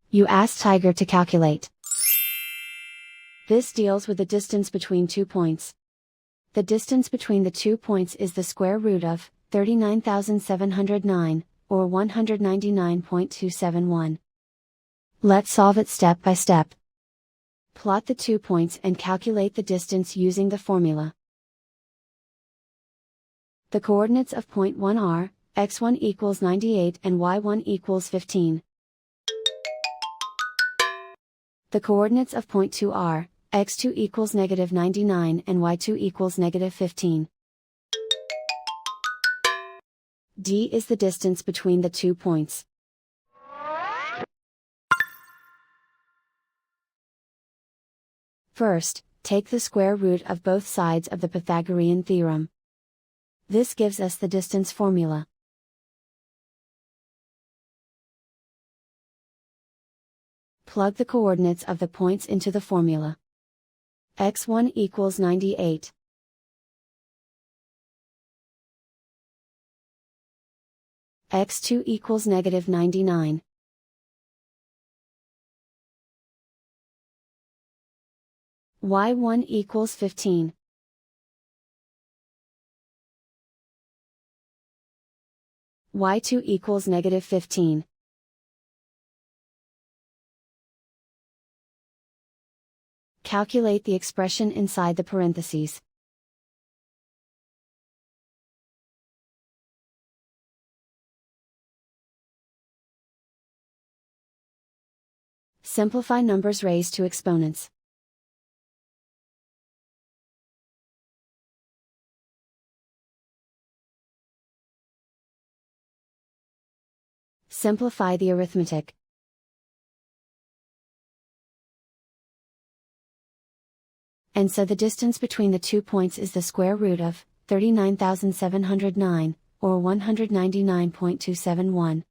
You ask Tiger to calculate. This deals with the distance between 2 points. The distance between the 2 points is the square root of 39,709, or 199.271. Let's solve it step by step. Plot the 2 points and calculate the distance using the formula. The coordinates of point 1 are, x1 equals 98 and y1 equals 15. The coordinates of point 2 are, x2 equals negative 99 and y2 equals negative 15. D is the distance between the 2 points. First, take the square root of both sides of the Pythagorean theorem. This gives us the distance formula. Plug the coordinates of the points into the formula. x1 equals 98. x2 equals negative 99. y1 equals 15. y2 equals negative 15. Calculate the expression inside the parentheses. Simplify numbers raised to exponents. Simplify the arithmetic. And so the distance between the 2 points is the square root of 39,709, or 199.271.